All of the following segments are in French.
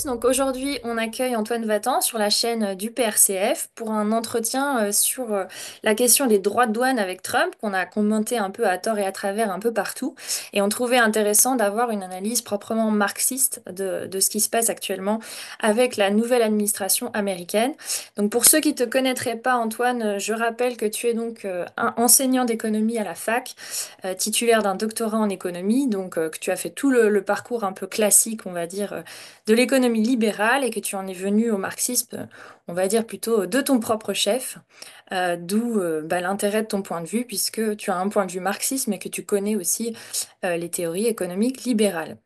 Donc aujourd'hui, on accueille Antoine Vatan sur la chaîne du PRCF pour un entretien sur la question des droits de douane avec Trump, qu'on a commenté un peu à tort et à travers un peu partout. Et on trouvait intéressant d'avoir une analyse proprement marxiste de ce qui se passe actuellement avec la nouvelle administration américaine. Donc pour ceux qui ne te connaîtraient pas, Antoine, je rappelle que tu es donc un enseignant d'économie à la fac, titulaire d'un doctorat en économie, donc que tu as fait tout le parcours un peu classique, on va dire, de l'économie libérale et que tu en es venu au marxisme, on va dire plutôt de ton propre chef, d'où l'intérêt de ton point de vue, puisque tu as un point de vue marxiste, mais que tu connais aussi les théories économiques libérales.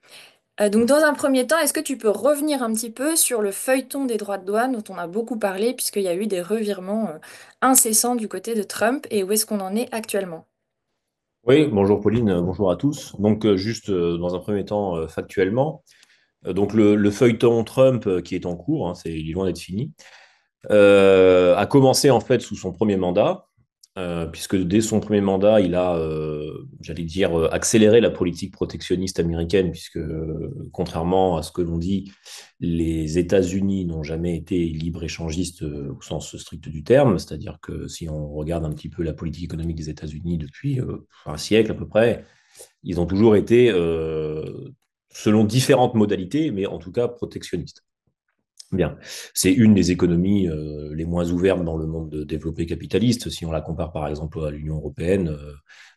Donc dans un premier temps, est-ce que tu peux revenir un petit peu sur le feuilleton des droits de douane dont on a beaucoup parlé, puisqu'il y a eu des revirements incessants du côté de Trump, et où est-ce qu'on en est actuellement? Oui, bonjour Pauline, bonjour à tous. Donc juste dans un premier temps, factuellement, donc le feuilleton Trump qui est en cours, hein, il est loin d'être fini, a commencé en fait sous son premier mandat, puisque dès son premier mandat, il a, j'allais dire, accéléré la politique protectionniste américaine, puisque contrairement à ce que l'on dit, les États-Unis n'ont jamais été libre-échangistes au sens strict du terme, c'est-à-dire que si on regarde un petit peu la politique économique des États-Unis depuis un siècle à peu près, ils ont toujours été, selon différentes modalités, mais en tout cas protectionnistes. Bien, c'est une des économies les moins ouvertes dans le monde développé capitaliste. Si on la compare par exemple à l'Union européenne,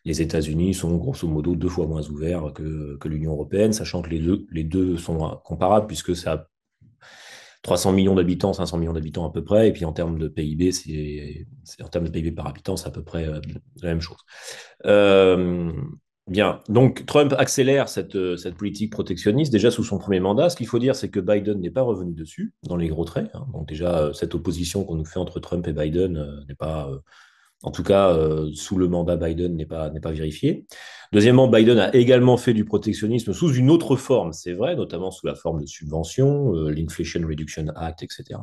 les États-Unis sont grosso modo 2 fois moins ouverts que l'Union européenne, sachant que les deux sont comparables puisque ça a 300 millions d'habitants, 500 millions d'habitants à peu près, et puis en termes de PIB, en termes de PIB par habitant, c'est à peu près la même chose. Euh, Bien, donc Trump accélère cette politique protectionniste déjà sous son premier mandat. Ce qu'il faut dire, c'est que Biden n'est pas revenu dessus dans les gros traits, hein. Donc déjà, cette opposition qu'on nous fait entre Trump et Biden n'est pas, en tout cas, sous le mandat Biden, n'est pas vérifiée. Deuxièmement, Biden a également fait du protectionnisme sous une autre forme, c'est vrai, notamment sous la forme de subventions, l'Inflation Reduction Act, etc.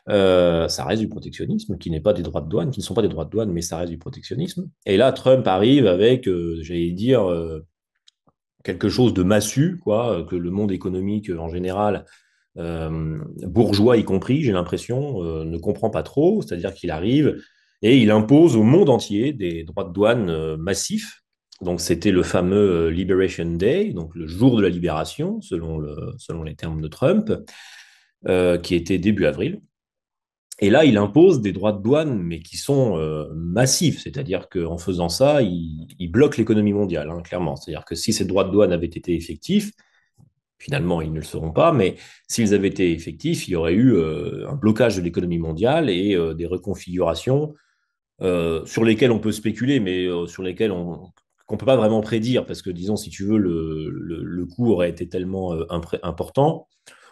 Ça reste du protectionnisme, qui n'est pas des droits de douane, qui ne sont pas des droits de douane, mais ça reste du protectionnisme. Et là, Trump arrive avec, j'allais dire, quelque chose de massu, quoi, que le monde économique en général, bourgeois y compris, j'ai l'impression, ne comprend pas trop. C'est-à-dire qu'il arrive et il impose au monde entier des droits de douane massifs. Donc c'était le fameux Liberation Day, donc le jour de la libération, selon les termes de Trump, qui était début avril. Et là, il impose des droits de douane, mais qui sont massifs. C'est-à-dire qu'en faisant ça, il bloque l'économie mondiale, hein, clairement. C'est-à-dire que si ces droits de douane avaient été effectifs, finalement, ils ne le seront pas, mais s'ils avaient été effectifs, il y aurait eu un blocage de l'économie mondiale et des reconfigurations sur lesquelles on peut spéculer, mais sur lesquelles qu'on ne peut pas vraiment prédire, parce que, disons, si tu veux, le coût aurait été tellement important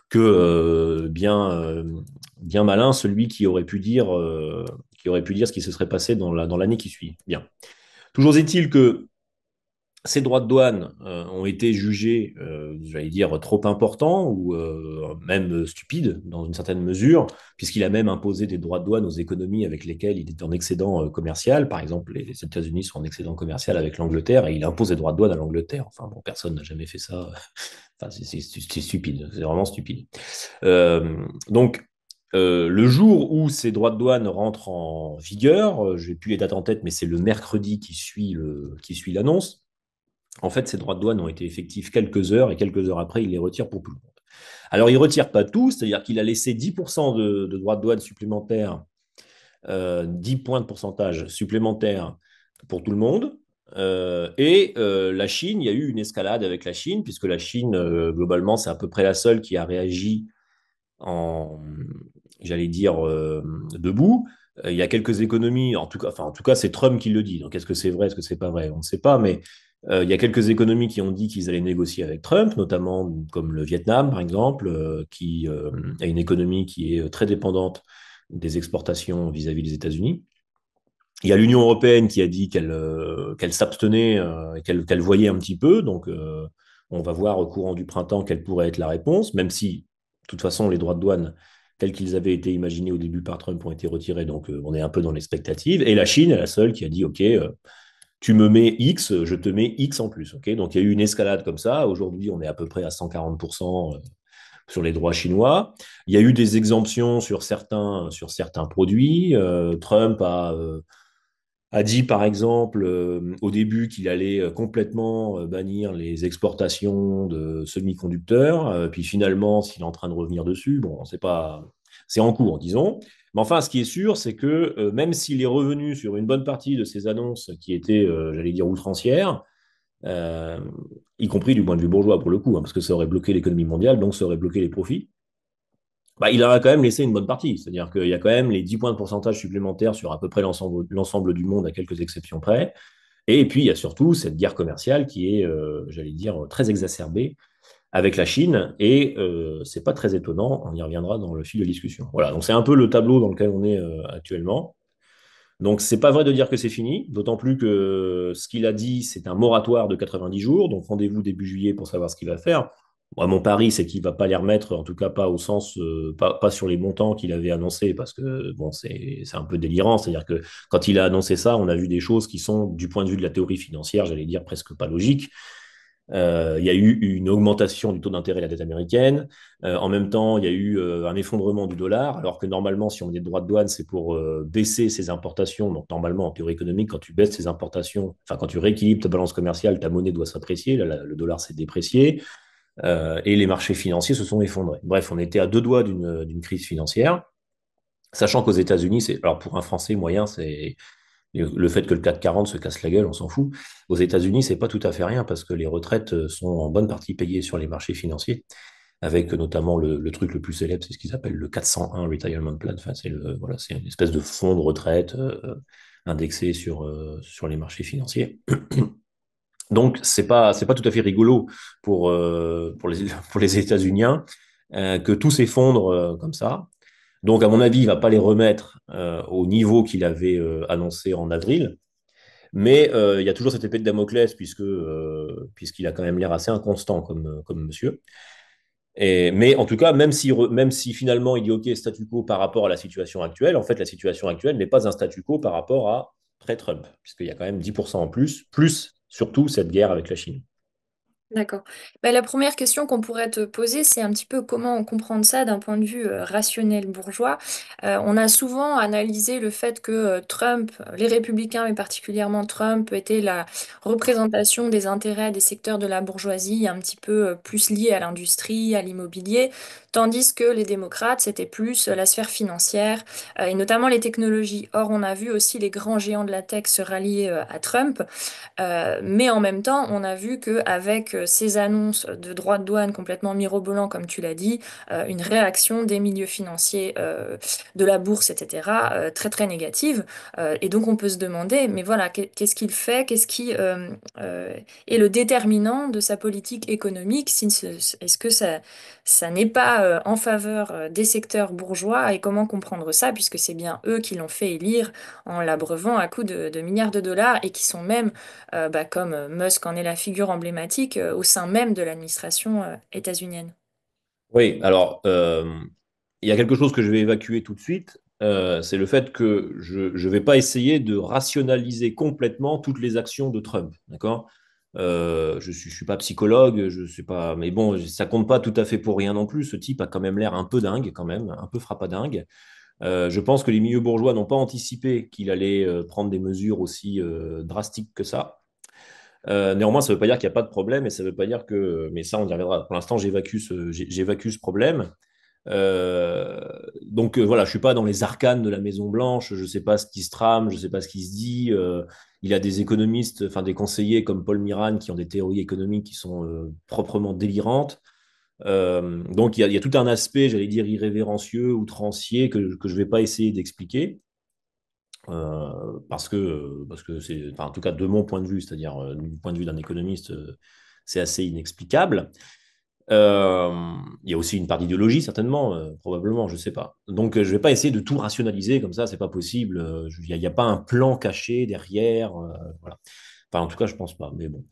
que bien malin celui qui aurait pu dire ce qui se serait passé dans l'année qui suit. Bien. Toujours est-il que ces droits de douane ont été jugés, j'allais dire, trop importants ou même stupides dans une certaine mesure, puisqu'il a même imposé des droits de douane aux économies avec lesquelles il était en excédent commercial. Par exemple, les États-Unis sont en excédent commercial avec l'Angleterre et il impose des droits de douane à l'Angleterre. Enfin, bon, personne n'a jamais fait ça. Enfin, c'est stupide, c'est vraiment stupide. Donc, le jour où ces droits de douane rentrent en vigueur, je n'ai plus les dates en tête, mais c'est le mercredi qui suit l'annonce. En fait, ces droits de douane ont été effectifs quelques heures et quelques heures après, il les retire pour tout le monde. Alors, il ne retire pas tout, c'est-à-dire qu'il a laissé 10% de droits de douane supplémentaires, 10 points de pourcentage supplémentaires pour tout le monde. La Chine, il y a eu une escalade avec la Chine, puisque la Chine, globalement, c'est à peu près la seule qui a réagi en, j'allais dire, debout. Il y a quelques économies, en tout cas, c'est Trump qui le dit. Donc, est-ce que c'est vrai, est-ce que c'est pas vrai? On ne sait pas, mais il y a quelques économies qui ont dit qu'ils allaient négocier avec Trump, notamment comme le Vietnam, par exemple, qui a une économie qui est très dépendante des exportations vis-à-vis des États-Unis. Il y a l'Union européenne qui a dit qu'elle s'abstenait et qu'elle voyait un petit peu. Donc, on va voir au courant du printemps quelle pourrait être la réponse, même si, de toute façon, les droits de douane tels qu'ils avaient été imaginés au début par Trump ont été retirés. Donc, on est un peu dans l'expectative. Et la Chine est la seule qui a dit, OK, tu me mets X, je te mets X en plus. OK, donc, il y a eu une escalade comme ça. Aujourd'hui, on est à peu près à 140% sur les droits chinois. Il y a eu des exemptions sur certains produits. Trump a dit, par exemple, au début qu'il allait complètement bannir les exportations de semi-conducteurs. Puis finalement, s'il est en train de revenir dessus, bon, c'est pas, c'est en cours, disons. Mais enfin, ce qui est sûr, c'est que même s'il est revenu sur une bonne partie de ces annonces qui étaient, j'allais dire, outrancières, euh, y compris du point de vue bourgeois pour le coup, hein, parce que ça aurait bloqué l'économie mondiale, donc ça aurait bloqué les profits, bah, il a quand même laissé une bonne partie. C'est-à-dire qu'il y a quand même les 10 points de pourcentage supplémentaires sur à peu près l'ensemble du monde, à quelques exceptions près. Et puis, il y a surtout cette guerre commerciale qui est, j'allais dire, très exacerbée avec la Chine. Et c'est pas très étonnant, on y reviendra dans le fil de discussion. Voilà, donc c'est un peu le tableau dans lequel on est actuellement. Donc, c'est pas vrai de dire que c'est fini, d'autant plus que ce qu'il a dit, c'est un moratoire de 90 jours. Donc, rendez-vous début juillet pour savoir ce qu'il va faire. Moi, mon pari, c'est qu'il va pas les remettre, en tout cas pas au sens, pas sur les montants qu'il avait annoncés, parce que bon, c'est un peu délirant. C'est-à-dire que quand il a annoncé ça, on a vu des choses qui sont, du point de vue de la théorie financière, j'allais dire presque pas logiques. Il y a eu une augmentation du taux d'intérêt de la dette américaine. En même temps, il y a eu un effondrement du dollar, alors que normalement, si on met des droits de douane, c'est pour baisser ses importations. Donc normalement, en théorie économique, quand tu baisses tes importations, enfin quand tu rééquilibres ta balance commerciale, ta monnaie doit s'apprécier. Là, le dollar s'est déprécié et les marchés financiers se sont effondrés. Bref, on était à deux doigts d'une crise financière, sachant qu'aux États-Unis, alors pour un Français moyen, c'est le fait que le CAC 40 se casse la gueule, on s'en fout. Aux États-Unis, c'est pas tout à fait rien parce que les retraites sont en bonne partie payées sur les marchés financiers, avec notamment le truc le plus célèbre, c'est ce qu'ils appellent le 401 Retirement Plan. Enfin, voilà, c'est une espèce de fonds de retraite indexé sur les marchés financiers. Donc, c'est pas tout à fait rigolo pour les États-Uniens que tout s'effondre comme ça. Donc, à mon avis, il ne va pas les remettre au niveau qu'il avait annoncé en avril. Mais il y a toujours cette épée de Damoclès puisqu'il a quand même l'air assez inconstant comme monsieur. Mais en tout cas, même si finalement il dit OK, statu quo par rapport à la situation actuelle, en fait, la situation actuelle n'est pas un statu quo par rapport à pré-Trump, puisqu'il y a quand même 10% en plus surtout cette guerre avec la Chine. D'accord. Ben, la première question qu'on pourrait te poser, c'est un petit peu comment comprendre ça d'un point de vue rationnel bourgeois. On a souvent analysé le fait que Trump, les républicains, mais particulièrement Trump, était la représentation des intérêts des secteurs de la bourgeoisie, un petit peu plus liés à l'industrie, à l'immobilier, tandis que les démocrates, c'était plus la sphère financière et notamment les technologies. Or, on a vu aussi les grands géants de la tech se rallier à Trump. Mais en même temps, on a vu qu'avec ces annonces de droits de douane complètement mirobolants, comme tu l'as dit, une réaction des milieux financiers, de la bourse, etc., très très négative. Et donc on peut se demander, mais voilà, qu'est-ce qu'il fait? Qu'est-ce qui est le déterminant de sa politique économique? Est-ce que ça n'est pas en faveur des secteurs bourgeois? Et comment comprendre ça, puisque c'est bien eux qui l'ont fait élire en l'abreuvant à coups de milliards de dollars et qui sont même comme Musk en est la figure emblématique au sein même de l'administration états-unienne. Oui, alors, il y a quelque chose que je vais évacuer tout de suite, c'est le fait que je ne vais pas essayer de rationaliser complètement toutes les actions de Trump, d'accord? Je suis pas psychologue, je sais pas, mais bon, ça compte pas tout à fait pour rien non plus. Ce type a quand même l'air un peu dingue, quand même, un peu frappadingue. Je pense que les milieux bourgeois n'ont pas anticipé qu'il allait prendre des mesures aussi drastiques que ça. Néanmoins, ça ne veut pas dire qu'il n'y a pas de problème et ça ne veut pas dire que. Mais ça, on y reviendra. Pour l'instant, j'évacue ce problème. Donc voilà, je ne suis pas dans les arcanes de la Maison Blanche, je ne sais pas ce qui se trame, je ne sais pas ce qui se dit. Il y a des économistes, enfin des conseillers comme Paul Mirand qui ont des théories économiques qui sont proprement délirantes. Donc il y a tout un aspect, j'allais dire, irrévérencieux, outrancier que je ne vais pas essayer d'expliquer. Parce que c'est, enfin, en tout cas de mon point de vue, c'est-à-dire du point de vue d'un économiste, c'est assez inexplicable. Il y a aussi une part d'idéologie, certainement, probablement, je ne sais pas. Donc, je ne vais pas essayer de tout rationaliser comme ça, c'est pas possible. Il n'y a pas un plan caché derrière. Voilà. Enfin, en tout cas, je pense pas, mais bon.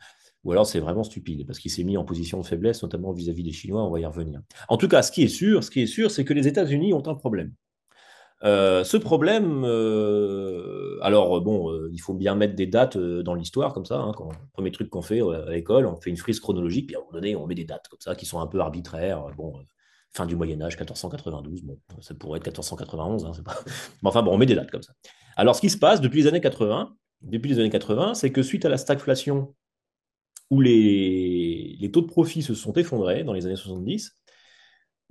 Ou alors, c'est vraiment stupide, parce qu'il s'est mis en position de faiblesse, notamment vis-à-vis des Chinois, on va y revenir. En tout cas, ce qui est sûr, c'est que les États-Unis ont un problème. Ce problème, alors bon, il faut bien mettre des dates dans l'histoire comme ça. Hein, le premier truc qu'on fait à l'école, on fait une frise chronologique, puis à un moment donné, on met des dates comme ça qui sont un peu arbitraires. Bon, fin du Moyen-Âge, 1492. Bon, ça pourrait être 1491. Hein, c'est pas... Mais enfin, bon, on met des dates comme ça. Alors, ce qui se passe depuis les années 80, c'est que suite à la stagflation, où les taux de profit se sont effondrés dans les années 70.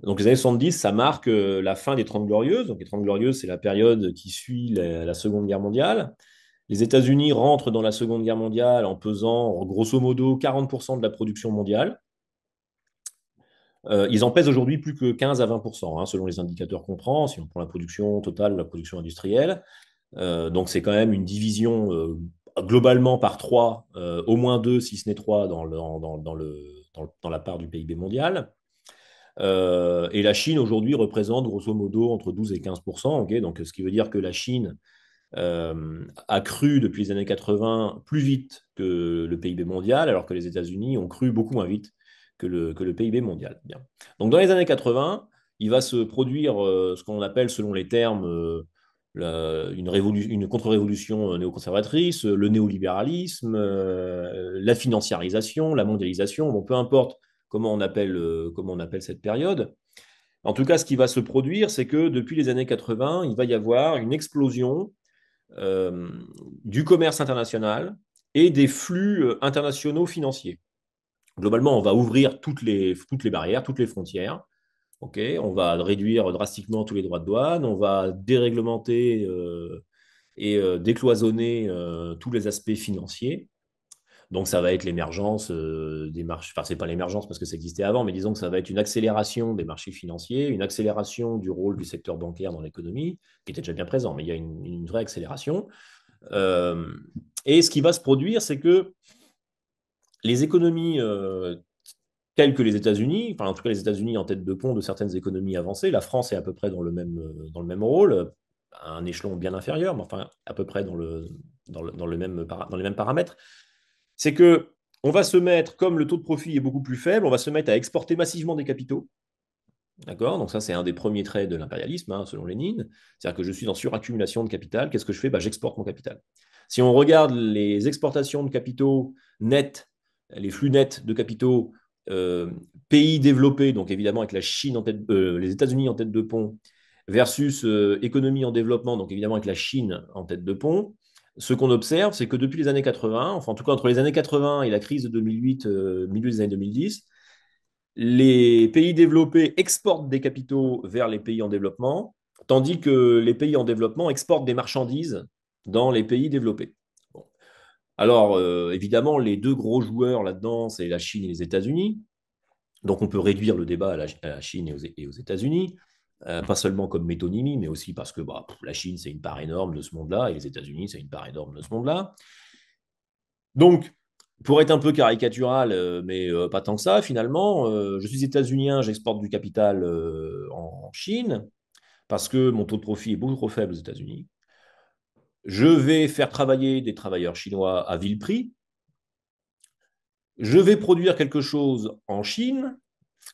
Donc les années 70, ça marque la fin des Trente Glorieuses. Donc les Trente Glorieuses, c'est la période qui suit la Seconde Guerre mondiale. Les États-Unis rentrent dans la Seconde Guerre mondiale en pesant grosso modo 40% de la production mondiale. Ils en pèsent aujourd'hui plus que 15 à 20%, hein, selon les indicateurs qu'on prend, si on prend la production totale, la production industrielle. Donc c'est quand même une division globalement par trois, au moins deux, si ce n'est trois, dans la part du PIB mondial. Et la Chine aujourd'hui représente grosso modo entre 12 et 15%. Okay, donc ce qui veut dire que la Chine a cru depuis les années 80 plus vite que le PIB mondial, alors que les États-Unis ont cru beaucoup moins vite que le PIB mondial. Bien. Donc dans les années 80, il va se produire ce qu'on appelle, selon les termes, une contre-révolution néoconservatrice, le néolibéralisme, la financiarisation, la mondialisation, bon, peu importe comment on appelle cette période. En tout cas, ce qui va se produire, c'est que depuis les années 80, il va y avoir une explosion euh, du commerce international et des flux internationaux financiers. Globalement, on va ouvrir toutes les barrières, toutes les frontières. Okay, on va réduire drastiquement tous les droits de douane, on va déréglementer et décloisonner tous les aspects financiers. Donc, ça va être l'émergence des marchés. Enfin, c'est pas l'émergence parce que ça existait avant, mais disons que ça va être une accélération des marchés financiers, une accélération du rôle du secteur bancaire dans l'économie, qui était déjà bien présent, mais il y a une vraie accélération. Euh, et ce qui va se produire, c'est que les économies telles que les États-Unis, enfin en tout cas les États-Unis en tête de pont de certaines économies avancées, la France est à peu près dans le même rôle, à un échelon bien inférieur, mais enfin à peu près dans les mêmes paramètres, c'est que on va se mettre, comme le taux de profit est beaucoup plus faible, on va se mettre à exporter massivement des capitaux. D'accord. Donc ça, c'est un des premiers traits de l'impérialisme, hein, selon Lénine. C'est-à-dire que je suis en suraccumulation de capital. Qu'est-ce que je fais? Bah, j'exporte mon capital. Si on regarde les exportations de capitaux nets, les flux nets de capitaux euh, pays développés, donc évidemment avec la Chine en tête, les États-Unis en tête de pont, versus économie en développement, donc évidemment avec la Chine en tête de pont, ce qu'on observe, c'est que depuis les années 80, enfin en tout cas entre les années 80 et la crise de 2008, milieu des années 2010, les pays développés exportent des capitaux vers les pays en développement, tandis que les pays en développement exportent des marchandises dans les pays développés. Bon. Alors, évidemment, les deux gros joueurs là-dedans, c'est la Chine et les États-Unis. Donc, on peut réduire le débat à la Chine et aux États-Unis, pas seulement comme métonymie, mais aussi parce que la Chine, c'est une part énorme de ce monde-là, et les États-Unis, c'est une part énorme de ce monde-là. Donc, pour être un peu caricatural, mais pas tant que ça, finalement, je suis états-unien, j'exporte du capital en Chine parce que mon taux de profit est beaucoup trop faible aux États-Unis. Je vais faire travailler des travailleurs chinois à vil prix. Je vais produire quelque chose en Chine,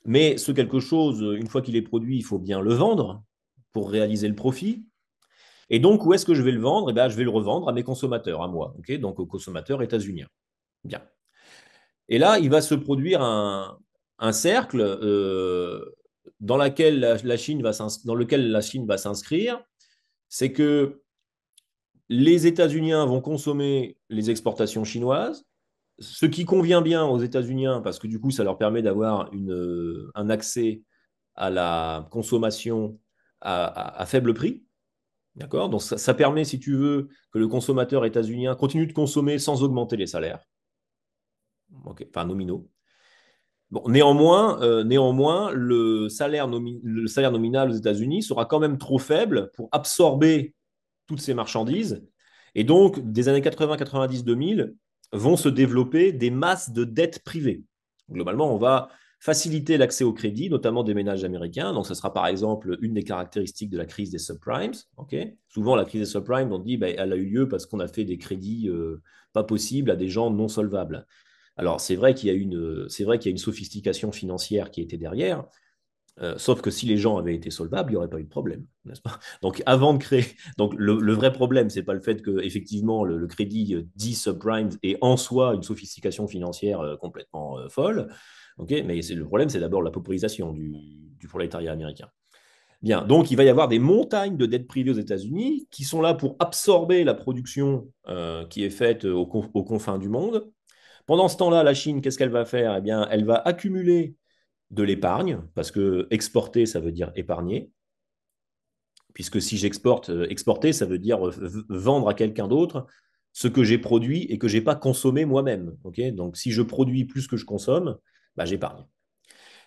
mais ce quelque chose, une fois qu'il est produit, il faut bien le vendre pour réaliser le profit. Et donc, où est-ce que je vais le vendre? Eh bien, je vais le revendre à mes consommateurs, à moi, okay, donc aux consommateurs états-uniens. Bien. Et là, il va se produire un cercle dans lequel la Chine va s'inscrire. C'est que les États-Unis vont consommer les exportations chinoises, ce qui convient bien aux États-Unis parce que du coup, ça leur permet d'avoir un accès à la consommation à faible prix. D'accord. Donc, ça permet, si tu veux, que le consommateur états-unien continue de consommer sans augmenter les salaires, okay, enfin nominaux. Bon, néanmoins, le salaire nominal aux États-Unis sera quand même trop faible pour absorber toutes ces marchandises. Et donc, des années 80, 90, 2000, vont se développer des masses de dettes privées. Globalement, on va faciliter l'accès au crédit, notamment des ménages américains. Donc, ce sera par exemple une des caractéristiques de la crise des subprimes. Okay. Souvent, la crise des subprimes, on dit elle a eu lieu parce qu'on a fait des crédits pas possibles à des gens non solvables. Alors, c'est vrai qu'il y a une sophistication financière qui était derrière, sauf que si les gens avaient été solvables, il n'y aurait pas eu de problème, n'est-ce pas? Donc, avant de créer, donc le vrai problème, c'est pas le fait que effectivement le crédit dit subprime est en soi une sophistication financière complètement folle. Okay, mais le problème, c'est d'abord la paupérisation du prolétariat américain. Bien, donc il va y avoir des montagnes de dettes privées aux États-Unis qui sont là pour absorber la production qui est faite aux confins du monde. Pendant ce temps-là, la Chine, qu'est-ce qu'elle va faire? Eh bien, elle va accumuler de l'épargne, parce que exporter, ça veut dire épargner, puisque si j'exporte, exporter, ça veut dire vendre à quelqu'un d'autre ce que j'ai produit et que je n'ai pas consommé moi-même. Okay, donc si je produis plus que je consomme, bah, j'épargne.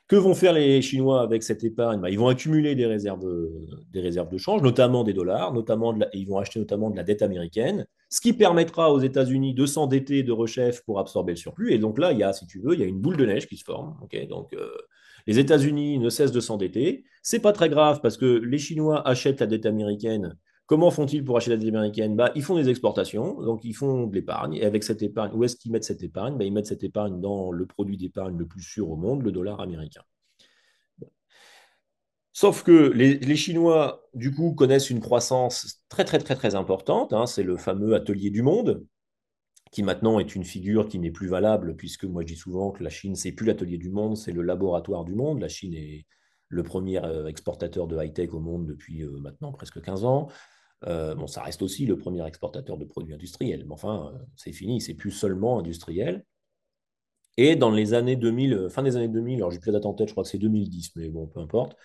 Que vont faire les Chinois avec cette épargne? Bah, ils vont accumuler des réserves de change, notamment des dollars, et ils vont acheter notamment de la dette américaine, ce qui permettra aux États-Unis de s'endetter de rechef pour absorber le surplus. Et donc là, il y a, si tu veux, il y a une boule de neige qui se forme. Okay, donc, les États-Unis ne cessent de s'endetter. C'est pas très grave parce que les Chinois achètent la dette américaine. Comment font-ils pour acheter la dette américaine? Bah, ils font des exportations, donc ils font de l'épargne. Et avec cette épargne, où est-ce qu'ils mettent cette épargne? Bah, ils mettent cette épargne dans le produit d'épargne le plus sûr au monde, le dollar américain. Sauf que les Chinois, du coup, connaissent une croissance très, très, très, très importante. Hein. C'est le fameux atelier du monde, qui maintenant est une figure qui n'est plus valable, puisque moi je dis souvent que la Chine, c'est plus l'atelier du monde, c'est le laboratoire du monde. La Chine est le premier exportateur de high-tech au monde depuis maintenant presque 15 ans. Bon, ça reste aussi le premier exportateur de produits industriels, mais enfin, c'est fini, c'est plus seulement industriel. Et dans les années 2000, fin des années 2000, alors j'ai plus la date en tête, je crois que c'est 2010, mais bon, peu importe,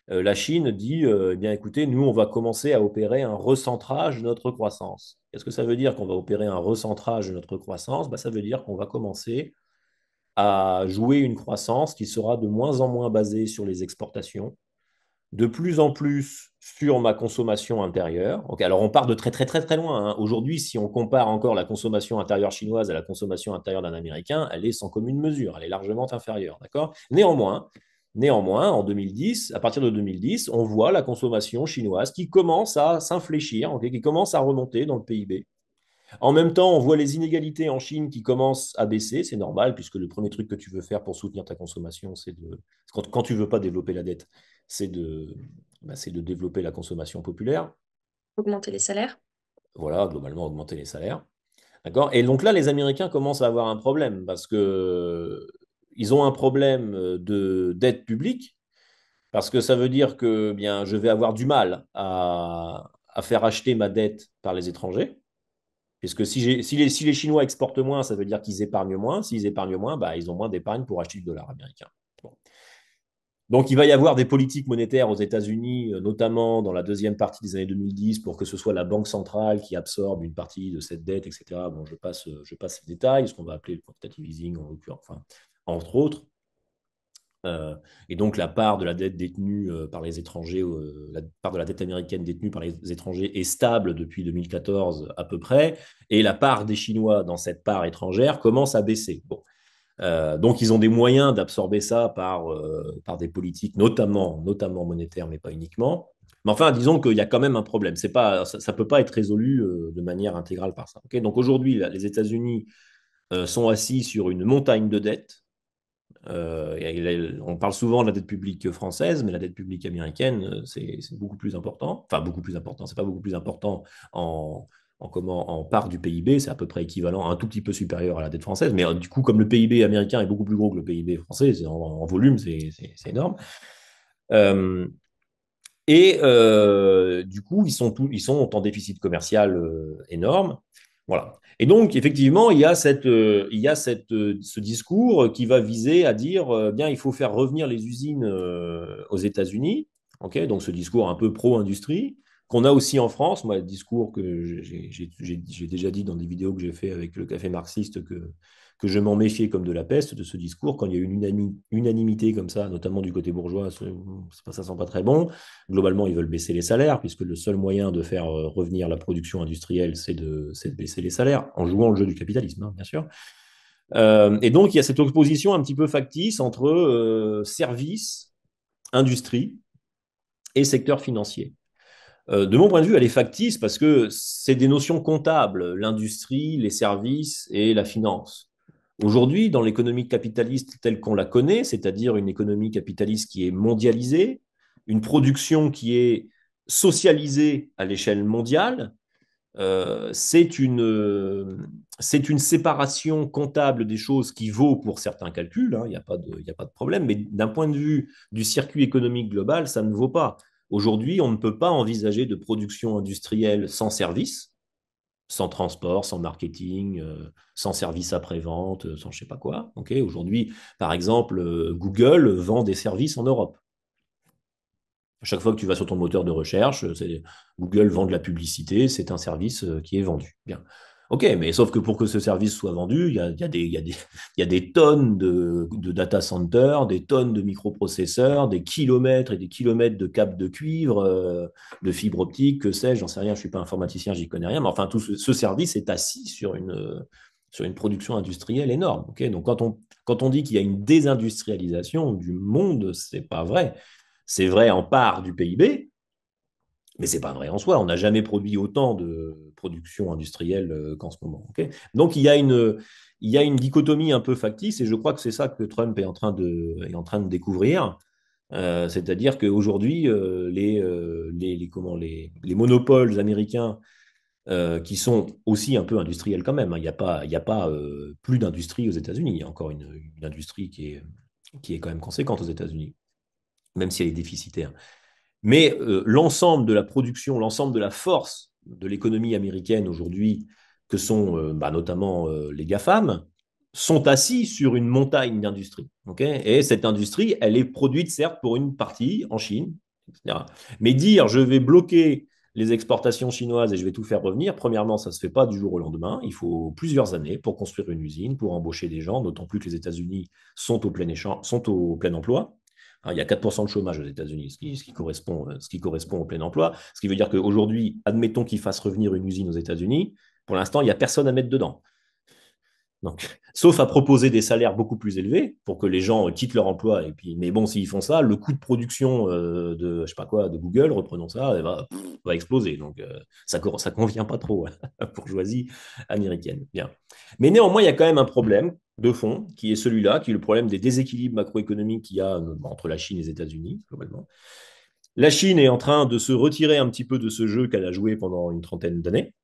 la Chine dit, eh bien écoutez, nous, on va commencer à opérer un recentrage de notre croissance. Qu'est-ce que ça veut dire qu'on va opérer un recentrage de notre croissance? Ça veut dire qu'on va commencer à jouer une croissance qui sera de moins en moins basée sur les exportations, de plus en plus sur ma consommation intérieure. Okay, alors on part de très très très très loin. Hein. Aujourd'hui, si on compare encore la consommation intérieure chinoise à la consommation intérieure d'un Américain, elle est sans commune mesure, elle est largement inférieure. D'accord. Néanmoins, en 2010, à partir de 2010, on voit la consommation chinoise qui commence à s'infléchir, okay, qui commence à remonter dans le PIB. En même temps, on voit les inégalités en Chine qui commencent à baisser, c'est normal, puisque le premier truc que tu veux faire pour soutenir ta consommation, quand tu ne veux pas développer la dette, c'est c'est de développer la consommation populaire. Augmenter les salaires. Voilà, globalement, augmenter les salaires. D'accord. Et donc là, les Américains commencent à avoir un problème, parce que ils ont un problème de dette publique, parce que ça veut dire que bien, je vais avoir du mal à faire acheter ma dette par les étrangers. Puisque si les Chinois exportent moins, ça veut dire qu'ils épargnent moins. S'ils épargnent moins, bah, ils ont moins d'épargne pour acheter du dollar américain. Bon. Donc, il va y avoir des politiques monétaires aux États-Unis, notamment dans la deuxième partie des années 2010, pour que ce soit la Banque centrale qui absorbe une partie de cette dette, etc. Bon, je passe les détails, ce qu'on va appeler le quantitative easing, en l'occurrence, enfin, entre autres. Et donc, la part de la dette détenue par les étrangers, la part de la dette américaine détenue par les étrangers est stable depuis 2014 à peu près, et la part des Chinois dans cette part étrangère commence à baisser. Bon. Donc, ils ont des moyens d'absorber ça par des politiques, notamment monétaires, mais pas uniquement. Mais enfin, disons qu'il y a quand même un problème. Ça ne peut pas être résolu de manière intégrale par ça. Okay, donc, aujourd'hui, les États-Unis sont assis sur une montagne de dettes. On parle souvent de la dette publique française, mais la dette publique américaine, c'est beaucoup plus important. Enfin, beaucoup plus important. C'est pas beaucoup plus important en part du PIB, c'est à peu près équivalent, un tout petit peu supérieur à la dette française. Mais du coup, comme le PIB américain est beaucoup plus gros que le PIB français, en volume, c'est énorme. Euh, du coup, ils sont en déficit commercial énorme. Voilà. Et donc, effectivement, ce discours qui va viser à dire, bien, il faut faire revenir les usines aux États-Unis. Ok, donc, ce discours un peu pro-industrie, qu'on a aussi en France. Moi, le discours que j'ai déjà dit dans des vidéos que j'ai fait avec le café marxiste que je m'en méfiais comme de la peste de ce discours, quand il y a eu une unanimité comme ça, notamment du côté bourgeois, ça sent pas très bon. Globalement, ils veulent baisser les salaires, puisque le seul moyen de faire revenir la production industrielle, c'est de baisser les salaires, en jouant le jeu du capitalisme, hein, bien sûr. Et donc, il y a cette opposition un petit peu factice entre services, industrie et secteur financier. De mon point de vue, elle est factice parce que c'est des notions comptables, l'industrie, les services et la finance. Aujourd'hui, dans l'économie capitaliste telle qu'on la connaît, c'est-à-dire une économie capitaliste qui est mondialisée, une production qui est socialisée à l'échelle mondiale, c'est une séparation comptable des choses qui vaut pour certains calculs, hein, il y a pas de problème, mais d'un point de vue du circuit économique global, ça ne vaut pas. Aujourd'hui, on ne peut pas envisager de production industrielle sans service, sans transport, sans marketing, sans service après-vente, sans je ne sais pas quoi. Okay, aujourd'hui, par exemple, Google vend des services en Europe. À chaque fois que tu vas sur ton moteur de recherche, Google vend de la publicité, c'est un service qui est vendu. Bien. Ok, mais sauf que pour que ce service soit vendu, il y a des tonnes de data centers, des tonnes de microprocesseurs, des kilomètres et des kilomètres de câbles de cuivre, de fibres optiques, que sais-je, j'en sais rien, je ne suis pas informaticien, j'y connais rien, mais enfin, tout ce service est assis sur une production industrielle énorme. Okay, donc, quand on dit qu'il y a une désindustrialisation du monde, c'est pas vrai. C'est vrai en part du PIB, mais c'est pas vrai en soi. On n'a jamais produit autant de production industrielle qu'en ce moment. Okay, donc il y a une dichotomie un peu factice et je crois que c'est ça que Trump est en train de découvrir. C'est-à-dire qu'aujourd'hui, les monopoles américains qui sont aussi un peu industriels quand même, hein. Il y a pas plus d'industrie aux États-Unis. Il y a encore une industrie qui est quand même conséquente aux États-Unis, même si elle est déficitaire. Mais l'ensemble de la production, l'ensemble de la force de l'économie américaine aujourd'hui, que sont notamment les GAFAM, sont assis sur une montagne d'industrie. Okay, et cette industrie, elle est produite certes pour une partie en Chine, etc. Mais dire je vais bloquer les exportations chinoises et je vais tout faire revenir, premièrement, ça ne se fait pas du jour au lendemain. Il faut plusieurs années pour construire une usine, pour embaucher des gens, d'autant plus que les États-Unis sont sont au plein emploi. Hein, il y a 4% de chômage aux États-Unis, ce qui correspond au plein emploi. Ce qui veut dire qu'aujourd'hui, admettons qu'ils fassent revenir une usine aux États-Unis, pour l'instant, il n'y a personne à mettre dedans. Donc, sauf à proposer des salaires beaucoup plus élevés pour que les gens quittent leur emploi. Et puis, mais bon, s'ils font ça, le coût de production de, je sais pas quoi, de Google, reprenons ça, va exploser. Donc, ça ne convient pas trop à la bourgeoisie américaine. Bien. Mais néanmoins, il y a quand même un problème de fond qui est celui-là, qui est le problème des déséquilibres macroéconomiques qu'il y a entre la Chine et les États-Unis, globalement. La Chine est en train de se retirer un petit peu de ce jeu qu'elle a joué pendant une trentaine d'années.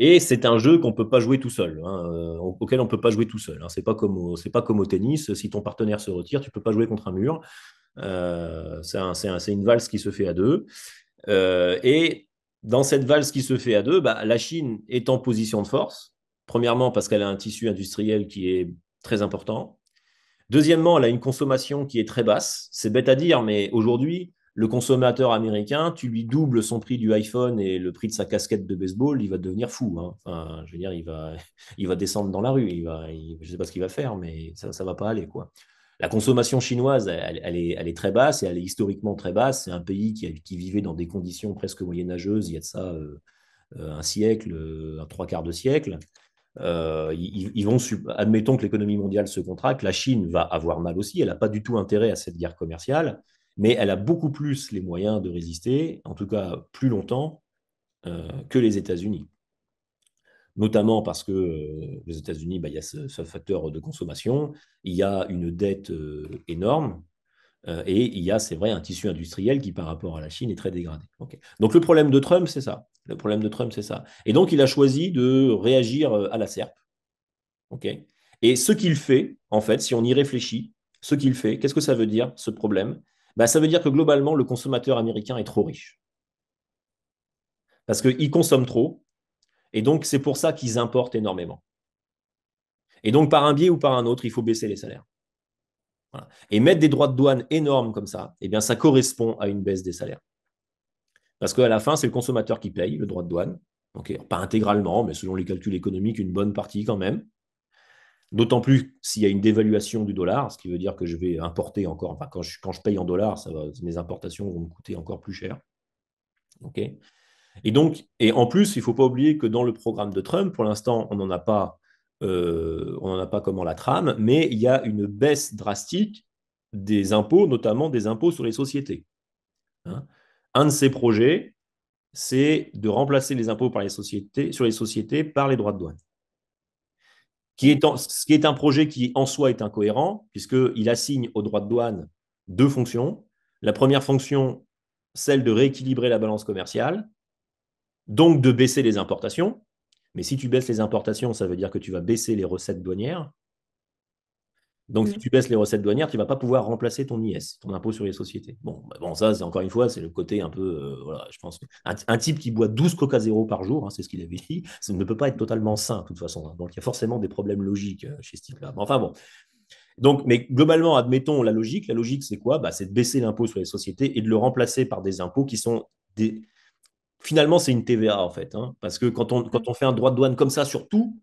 Et c'est un jeu qu'on ne peut pas jouer tout seul, hein, auquel on ne peut pas jouer tout seul. Hein. C'est pas comme au tennis. Si ton partenaire se retire, tu ne peux pas jouer contre un mur. C'est une valse qui se fait à deux. Et dans cette valse qui se fait à deux, bah, la Chine est en position de force. Premièrement, parce qu'elle a un tissu industriel qui est très important. Deuxièmement, elle a une consommation qui est très basse. C'est bête à dire, mais aujourd'hui, le consommateur américain, tu lui doubles son prix du iPhone et le prix de sa casquette de baseball, il va devenir fou. Hein. Enfin, je veux dire, il va descendre dans la rue. Je ne sais pas ce qu'il va faire, mais ça ne va pas aller, quoi. La consommation chinoise, elle est très basse et elle est historiquement très basse. C'est un pays qui vivait dans des conditions presque moyenâgeuses il y a de ça un siècle, un trois quarts de siècle. Admettons que l'économie mondiale se contracte, la Chine va avoir mal aussi, elle n'a pas du tout intérêt à cette guerre commerciale, mais elle a beaucoup plus les moyens de résister, en tout cas plus longtemps, que les États-Unis. Notamment parce que les États-Unis, bah, il y a ce facteur de consommation, il y a une dette énorme, et il y a, c'est vrai, un tissu industriel qui, par rapport à la Chine, est très dégradé. Okay. Donc le problème de Trump, c'est ça. Le problème de Trump, c'est ça. Et donc il a choisi de réagir à la serpe. Okay. Et ce qu'il fait, en fait, si on y réfléchit, ce qu'il fait, qu'est-ce que ça veut dire, ce problème? Ben, ça veut dire que globalement, le consommateur américain est trop riche. Parce qu'il consomme trop, et donc c'est pour ça qu'ils importent énormément. Et donc, par un biais ou par un autre, il faut baisser les salaires. Voilà. Et mettre des droits de douane énormes comme ça, eh bien, ça correspond à une baisse des salaires. Parce qu'à la fin, c'est le consommateur qui paye le droit de douane. Okay. Pas intégralement, mais selon les calculs économiques, une bonne partie quand même. D'autant plus s'il y a une dévaluation du dollar, ce qui veut dire que je vais importer encore, enfin, quand je paye en dollars, mes importations vont me coûter encore plus cher. Okay. Et donc, et en plus, il ne faut pas oublier que dans le programme de Trump, pour l'instant, on n'en a pas comment la trame, mais il y a une baisse drastique des impôts, notamment des impôts sur les sociétés. Hein. Un de ces projets, c'est de remplacer les impôts sur les sociétés par les droits de douane. Ce qui est un projet qui en soi est incohérent, puisqu'il assigne aux droits de douane deux fonctions. La première fonction, celle de rééquilibrer la balance commerciale, donc de baisser les importations. Mais si tu baisses les importations, ça veut dire que tu vas baisser les recettes douanières. Donc, si Mm. tu baisses les recettes douanières, tu ne vas pas pouvoir remplacer ton IS, ton impôt sur les sociétés. Bon, bah bon ça, c'est encore une fois, c'est le côté un peu, voilà, je pense. Un type qui boit 12 Coca Zéro par jour, hein, c'est ce qu'il avait dit, ça ne peut pas être totalement sain, de toute façon, hein. Donc, il y a forcément des problèmes logiques chez ce type-là. Mais enfin, bon. Donc, mais globalement, admettons la logique. La logique, c'est quoi? Bah, c'est de baisser l'impôt sur les sociétés et de le remplacer par des impôts qui sont des. Finalement, c'est une TVA, en fait, hein, parce que quand on fait un droit de douane comme ça sur tout,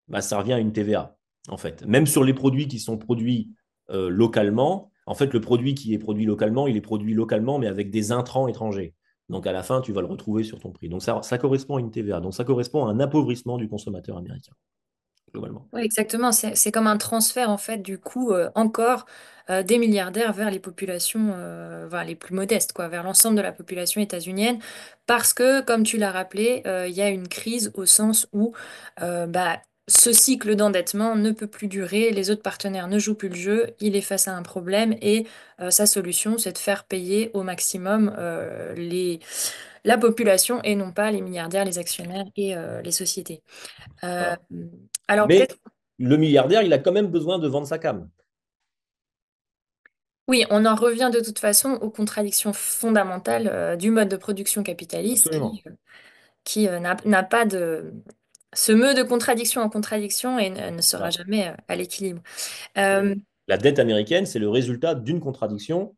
bah, ça revient à une TVA, en fait. Même sur les produits qui sont produits localement, en fait, le produit qui est produit localement, il est produit localement, mais avec des intrants étrangers. Donc, à la fin, tu vas le retrouver sur ton prix. Donc, ça correspond à une TVA. Donc, ça correspond à un appauvrissement du consommateur américain, globalement. Oui, exactement. C'est comme un transfert, en fait, du coup, encore des milliardaires vers les populations vers les plus modestes, quoi, vers l'ensemble de la population états-unienne. Parce que, comme tu l'as rappelé, il y a une crise au sens où bah, ce cycle d'endettement ne peut plus durer, les autres partenaires ne jouent plus le jeu, il est face à un problème et sa solution, c'est de faire payer au maximum la population et non pas les milliardaires, les actionnaires et les sociétés. Euh, Voilà. alors Mais peut-être. le milliardaire, il a quand même besoin de vendre sa cam. Oui, on en revient de toute façon aux contradictions fondamentales du mode de production capitaliste Absolument. qui n'a pas de se meut de contradiction en contradiction et ne sera Voilà. jamais à l'équilibre. Euh, Absolument. La dette américaine, c'est le résultat d'une contradiction,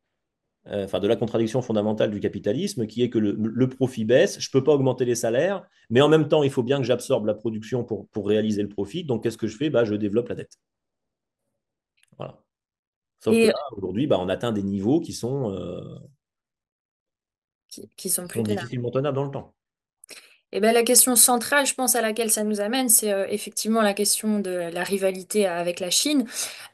enfin de la contradiction fondamentale du capitalisme, qui est que le profit baisse, je ne peux pas augmenter les salaires, mais en même temps, il faut bien que j'absorbe la production pour réaliser le profit. Donc, qu'est-ce que je fais? Bah, je développe la dette. Voilà. Sauf que et là, aujourd'hui, bah, on atteint des niveaux qui sont qui plus sont tenables. difficilement tenables dans le temps. Et ben, la question centrale, je pense, à laquelle ça nous amène, c'est effectivement la question de la rivalité avec la Chine.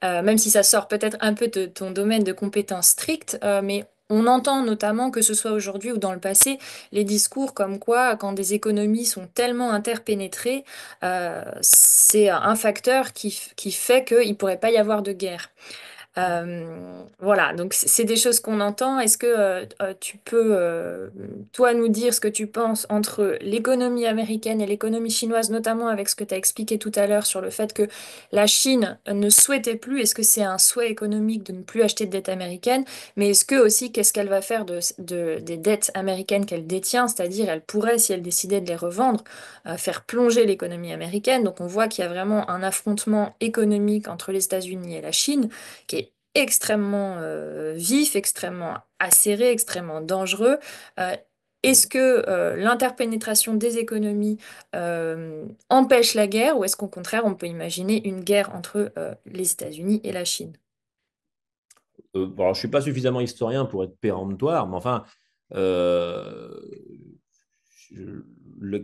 Même si ça sort peut-être un peu de ton domaine de compétences strictes, mais on entend notamment, que ce soit aujourd'hui ou dans le passé, les discours comme quoi, quand des économies sont tellement interpénétrées, c'est un facteur qui fait qu'il ne pourrait pas y avoir de guerre. Voilà, donc c'est des choses qu'on entend. Est-ce que tu peux, toi, nous dire ce que tu penses entre l'économie américaine et l'économie chinoise, notamment avec ce que tu as expliqué tout à l'heure sur le fait que la Chine ne souhaitait plus, est-ce que c'est un souhait économique de ne plus acheter de dette américaine, mais est-ce que aussi, qu'est-ce qu'elle va faire des dettes américaines qu'elle détient, c'est-à-dire elle pourrait, si elle décidait de les revendre, faire plonger l'économie américaine. Donc on voit qu'il y a vraiment un affrontement économique entre les États-Unis et la Chine qui est extrêmement vif, extrêmement acéré, extrêmement dangereux. Euh, Est-ce que l'interpénétration des économies empêche la guerre ou est-ce qu'au contraire on peut imaginer une guerre entre les États-Unis et la Chine? Bon, alors, je ne suis pas suffisamment historien pour être péremptoire, mais enfin, euh, les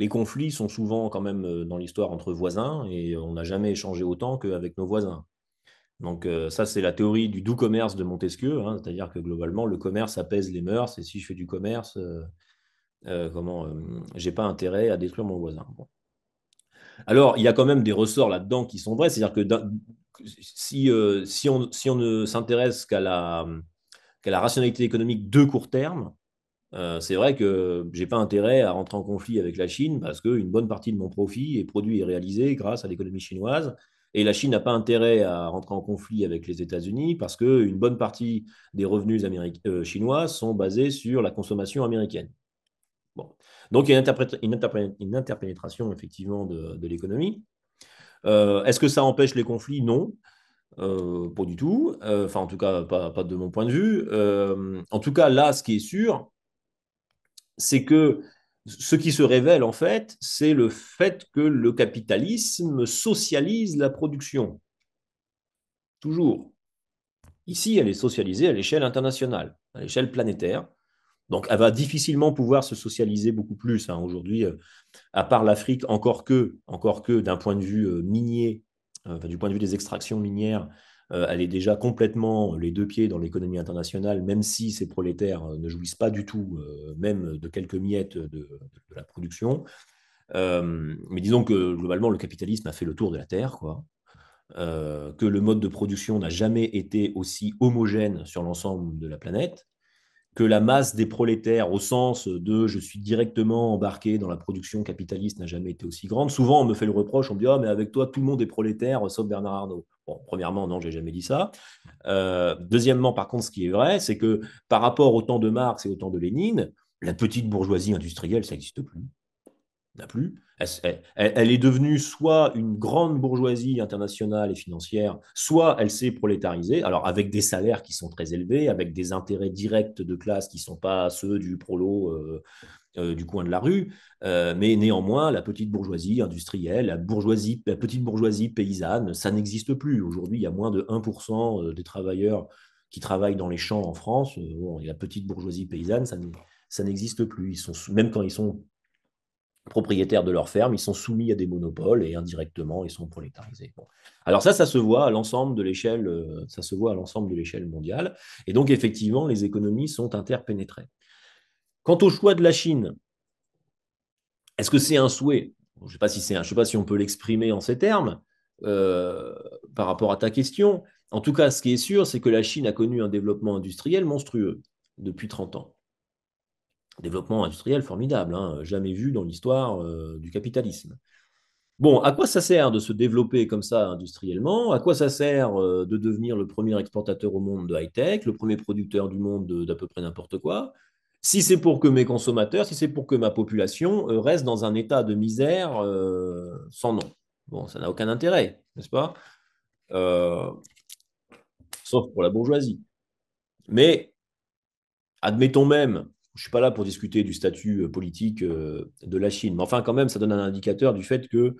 conflits sont souvent quand même dans l'histoire entre voisins et on n'a jamais échangé autant qu'avec nos voisins. Donc ça, c'est la théorie du doux commerce de Montesquieu, hein, c'est-à-dire que globalement, le commerce apaise les mœurs et si je fais du commerce, j'ai pas intérêt à détruire mon voisin. Bon. Alors, il y a quand même des ressorts là-dedans qui sont vrais, c'est-à-dire que si on ne s'intéresse qu'à la rationalité économique de court terme, c'est vrai que j'ai pas intérêt à rentrer en conflit avec la Chine parce qu'une bonne partie de mon profit est produit et réalisé grâce à l'économie chinoise. Et la Chine n'a pas intérêt à rentrer en conflit avec les États-Unis parce qu'une bonne partie des revenus chinois sont basés sur la consommation américaine. Bon. Donc il y a une interpénétration effectivement de l'économie. Est-ce que ça empêche les conflits? Non. Pas du tout. Enfin, en tout cas, pas de mon point de vue. En tout cas, là, ce qui est sûr, c'est que ce qui se révèle, en fait, c'est le fait que le capitalisme socialise la production. Toujours. Ici, elle est socialisée à l'échelle internationale, à l'échelle planétaire. Donc, elle va difficilement pouvoir se socialiser beaucoup plus, hein, aujourd'hui, à part l'Afrique, encore que d'un point de vue minier, enfin, du point de vue des extractions minières, elle est déjà complètement les deux pieds dans l'économie internationale, même si ces prolétaires ne jouissent pas du tout, même de quelques miettes de la production. Mais disons que globalement, le capitalisme a fait le tour de la Terre, quoi. Que le mode de production n'a jamais été aussi homogène sur l'ensemble de la planète que la masse des prolétaires, au sens de je suis directement embarqué dans la production capitaliste, n'a jamais été aussi grande. Souvent, on me fait le reproche, on me dit, oh, mais avec toi, tout le monde est prolétaire, sauf Bernard Arnault. Bon, premièrement, non, j'ai jamais dit ça. Deuxièmement, par contre, ce qui est vrai, c'est que par rapport au temps de Marx et au temps de Lénine, la petite bourgeoisie industrielle, ça n'existe plus. N'a plus. Elle est devenue soit une grande bourgeoisie internationale et financière, soit elle s'est prolétarisée, alors avec des salaires qui sont très élevés, avec des intérêts directs de classe qui ne sont pas ceux du prolo du coin de la rue, mais néanmoins, la petite bourgeoisie industrielle, la petite bourgeoisie paysanne, ça n'existe plus. Aujourd'hui, il y a moins de 1% des travailleurs qui travaillent dans les champs en France. Bon, la petite bourgeoisie paysanne, ça n'existe plus. Même quand ils sont propriétaires de leur ferme, ils sont soumis à des monopoles et indirectement, ils sont prolétarisés. Bon. Alors ça se voit à l'ensemble de l'échelle, ça se voit à l'ensemble de l'échelle mondiale. Et donc, effectivement, les économies sont interpénétrées. Quant au choix de la Chine, est-ce que c'est un souhait? Je ne sais pas si je sais pas si on peut l'exprimer en ces termes euh, par rapport à ta question. En tout cas, ce qui est sûr, c'est que la Chine a connu un développement industriel monstrueux depuis 30 ans. Développement industriel formidable, hein, jamais vu dans l'histoire du capitalisme. Bon, à quoi ça sert de se développer comme ça industriellement? À quoi ça sert de devenir le premier exportateur au monde de high-tech, le premier producteur du monde d'à peu près n'importe quoi? Si c'est pour que mes consommateurs, si c'est pour que ma population reste dans un état de misère sans nom. Bon, ça n'a aucun intérêt, n'est-ce pas? Euh, Sauf pour la bourgeoisie. Mais admettons même, je ne suis pas là pour discuter du statut politique de la Chine, mais enfin quand même, ça donne un indicateur du fait que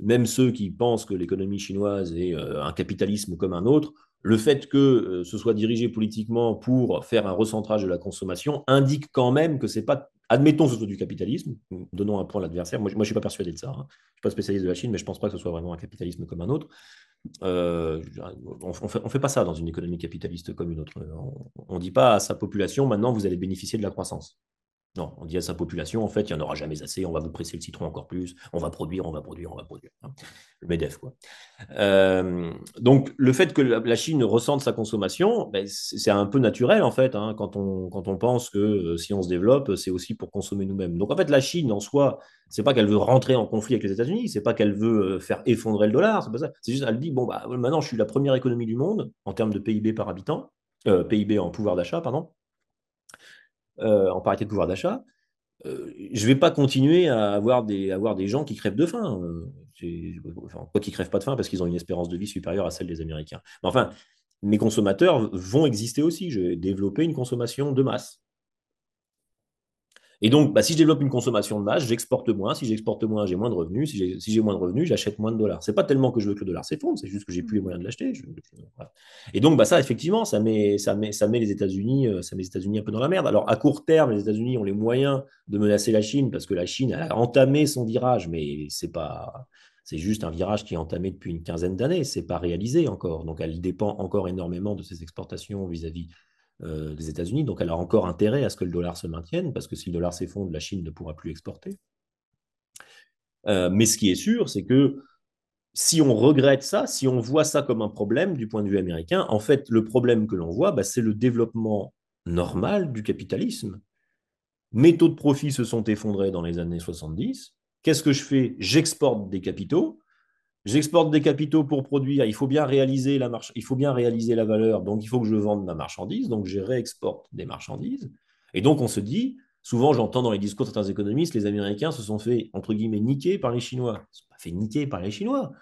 même ceux qui pensent que l'économie chinoise est un capitalisme comme un autre, le fait que ce soit dirigé politiquement pour faire un recentrage de la consommation indique quand même que c'est pas, admettons que ce soit du capitalisme, donnons un point à l'adversaire, moi je ne suis pas persuadé de ça, hein. Je ne suis pas spécialiste de la Chine, mais je ne pense pas que ce soit vraiment un capitalisme comme un autre. Euh, on fait pas ça dans une économie capitaliste comme une autre. On ne dit pas à sa population, maintenant, vous allez bénéficier de la croissance. Non, on dit à sa population, en fait, il n'y en aura jamais assez, on va vous presser le citron encore plus, on va produire, on va produire, on va produire. Hein. Le MEDEF, quoi. Donc, le fait que la Chine ressente sa consommation, ben, c'est un peu naturel, en fait, hein, quand on pense que si on se développe, c'est aussi pour consommer nous-mêmes. Donc, en fait, la Chine, en soi, c'est pas qu'elle veut rentrer en conflit avec les États-Unis, c'est pas qu'elle veut faire effondrer le dollar, c'est pas ça. C'est juste, elle dit, bon, bah, maintenant, je suis la première économie du monde en termes de PIB par habitant, PIB en pouvoir d'achat, pardon, en parité de pouvoir d'achat. Je ne vais pas continuer à avoir des gens qui crèvent de faim. Enfin, quoi qu'ils ne crèvent pas de faim parce qu'ils ont une espérance de vie supérieure à celle des Américains. Mais enfin, mes consommateurs vont exister aussi. Je vais développer une consommation de masse. Et donc, bah, si je développe une consommation de masse, j'exporte moins. Si j'exporte moins, j'ai moins de revenus. Si j'ai moins de revenus, j'achète moins de dollars. C'est pas tellement que je veux que le dollar s'effondre, c'est juste que j'ai plus les moyens de l'acheter. Voilà. Et donc, bah, ça, effectivement, ça met les États-Unis, ça met les États-Unis un peu dans la merde. Alors, à court terme, les États-Unis ont les moyens de menacer la Chine parce que la Chine a entamé son virage, mais c'est juste un virage qui est entamé depuis une quinzaine d'années. C'est pas réalisé encore. Donc, elle dépend encore énormément de ses exportations vis-à-vis des États-Unis. Donc, elle a encore intérêt à ce que le dollar se maintienne, parce que si le dollar s'effondre, la Chine ne pourra plus exporter. Mais ce qui est sûr, c'est que si on regrette ça, si on voit ça comme un problème du point de vue américain, en fait, le problème que l'on voit, bah, c'est le développement normal du capitalisme. Mes taux de profit se sont effondrés dans les années 70. Qu'est-ce que je fais? J'exporte des capitaux. J'exporte des capitaux pour produire, il faut bien réaliser la marche, il faut bien réaliser la valeur, donc il faut que je vende ma marchandise, donc je réexporte des marchandises. Et donc on se dit, souvent j'entends dans les discours de certains économistes, les Américains se sont fait, entre guillemets, niquer par les Chinois. Ils ne se sont pas fait niquer par les Chinois.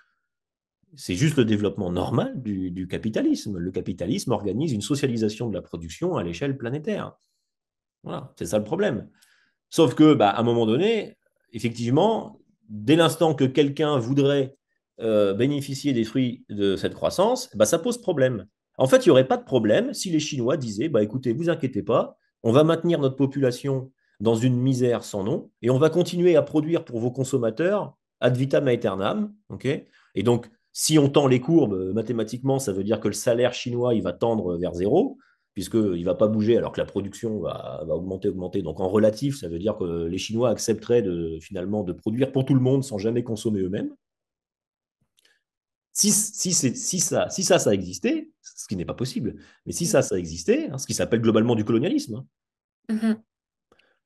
C'est juste le développement normal du capitalisme. Le capitalisme organise une socialisation de la production à l'échelle planétaire. Voilà, c'est ça le problème. Sauf que, bah, à un moment donné, effectivement, dès l'instant que quelqu'un voudrait bénéficier des fruits de cette croissance, bah, ça pose problème. En fait, il n'y aurait pas de problème si les Chinois disaient, bah, écoutez, vous inquiétez pas, on va maintenir notre population dans une misère sans nom et on va continuer à produire pour vos consommateurs ad vitam aeternam. Okay, et donc, si on tend les courbes mathématiquement, ça veut dire que le salaire chinois il va tendre vers zéro puisqu'il ne va pas bouger alors que la production va augmenter, augmenter. Donc en relatif, ça veut dire que les Chinois accepteraient finalement de produire pour tout le monde sans jamais consommer eux-mêmes. Si ça existait, ce qui n'est pas possible, mais si ça existait, hein, ce qui s'appelle globalement du colonialisme, hein, Mhm.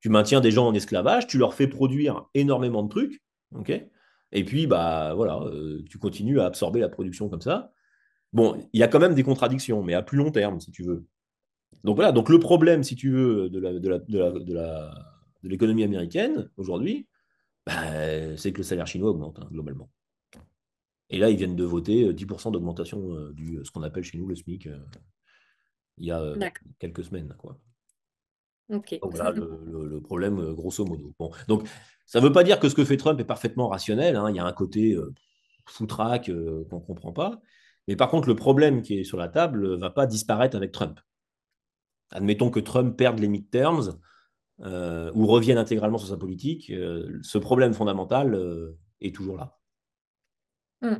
tu maintiens des gens en esclavage, tu leur fais produire énormément de trucs, ok, et puis bah voilà, tu continues à absorber la production comme ça. Bon, il y a quand même des contradictions, mais à plus long terme, si tu veux. Donc voilà, donc le problème, si tu veux, de l'économie américaine aujourd'hui, bah, c'est que le salaire chinois augmente, hein, globalement. Et là, ils viennent de voter 10% d'augmentation du ce qu'on appelle chez nous le SMIC il y a D'accord. quelques semaines, quoi. Ok. Donc voilà le problème, grosso modo. Bon, donc ça ne veut pas dire que ce que fait Trump est parfaitement rationnel, hein. Il y a un côté foutraque qu'on ne comprend pas. Mais par contre, le problème qui est sur la table ne va pas disparaître avec Trump. Admettons que Trump perde les midterms ou revienne intégralement sur sa politique, ce problème fondamental est toujours là. Mm.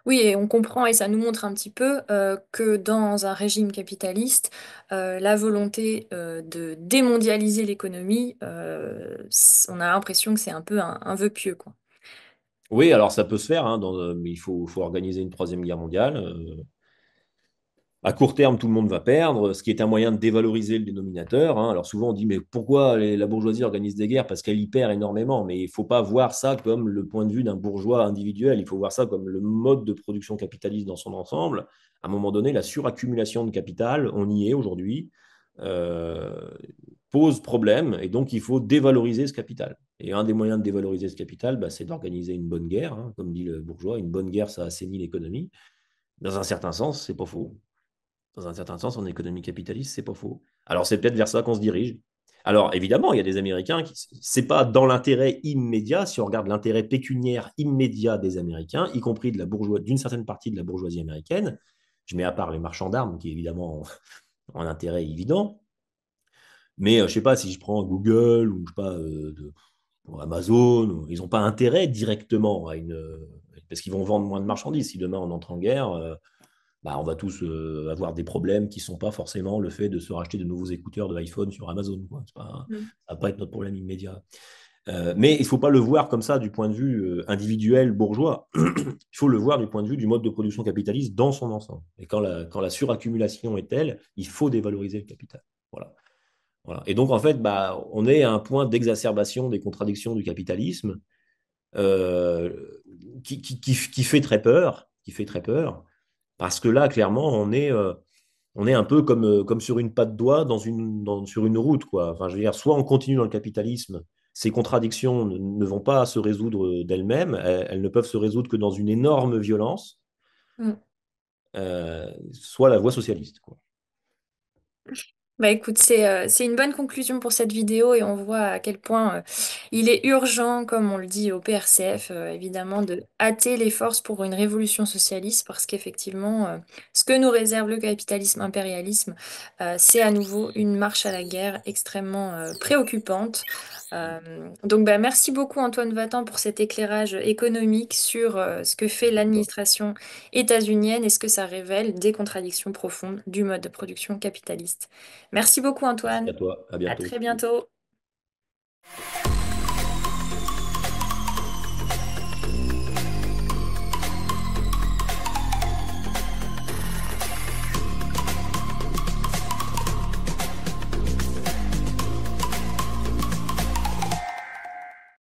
Oui, et on comprend et ça nous montre un petit peu que dans un régime capitaliste, la volonté de démondialiser l'économie, on a l'impression que c'est un peu un vœu pieux, quoi. Oui, alors ça peut se faire, hein, mais il faut organiser une troisième guerre mondiale. À court terme, tout le monde va perdre, ce qui est un moyen de dévaloriser le dénominateur, hein. Alors souvent, on dit, mais pourquoi la bourgeoisie organise des guerres? Parce qu'elle y perd énormément. Mais il ne faut pas voir ça comme le point de vue d'un bourgeois individuel. Il faut voir ça comme le mode de production capitaliste dans son ensemble. À un moment donné, la suraccumulation de capital, on y est aujourd'hui, euh, pose problème. Et donc, il faut dévaloriser ce capital. Et un des moyens de dévaloriser ce capital, bah, c'est d'organiser une bonne guerre, hein. Comme dit le bourgeois, une bonne guerre, ça assainit l'économie. Dans un certain sens, c'est pas faux. Dans un certain sens, en économie capitaliste, c'est pas faux. Alors, c'est peut-être vers ça qu'on se dirige. Alors, évidemment, il y a des Américains qui, c'est pas dans l'intérêt immédiat, si on regarde l'intérêt pécuniaire immédiat des Américains, y compris d'une certaine partie de la bourgeoisie américaine. Je mets à part les marchands d'armes, qui évidemment ont un intérêt évident. Mais je sais pas si je prends Google ou je sais pas ou Amazon, ils n'ont pas intérêt directement parce qu'ils vont vendre moins de marchandises. Si demain on entre en guerre, bah, on va tous avoir des problèmes qui ne sont pas forcément le fait de se racheter de nouveaux écouteurs de iPhone sur Amazon, quoi. Mm. Ça va pas être notre problème immédiat. Mais il ne faut pas le voir comme ça du point de vue individuel bourgeois. Il faut le voir du point de vue du mode de production capitaliste dans son ensemble. Et quand la suraccumulation est telle, il faut dévaloriser le capital. Voilà. Voilà. Et donc, en fait, bah, on est à un point d'exacerbation des contradictions du capitalisme euh, qui fait très peur, qui fait très peur, parce que là, clairement, on est un peu comme sur une patte doigt sur une route, quoi. Enfin, je veux dire, soit on continue dans le capitalisme, ces contradictions ne vont pas se résoudre d'elles-mêmes, elles ne peuvent se résoudre que dans une énorme violence, Mm. soit la voie socialiste, quoi. Bah écoute, c'est une bonne conclusion pour cette vidéo et on voit à quel point il est urgent, comme on le dit au PRCF, évidemment, de hâter les forces pour une révolution socialiste parce qu'effectivement, ce que nous réserve le capitalisme impérialisme, c'est à nouveau une marche à la guerre extrêmement préoccupante. Donc bah, merci beaucoup Antoine Vatan pour cet éclairage économique sur ce que fait Merci à toi. l'administration états-unienne et ce que ça révèle des contradictions profondes du mode de production capitaliste. Merci beaucoup Merci à Antoine. toi. À À bientôt. très bientôt.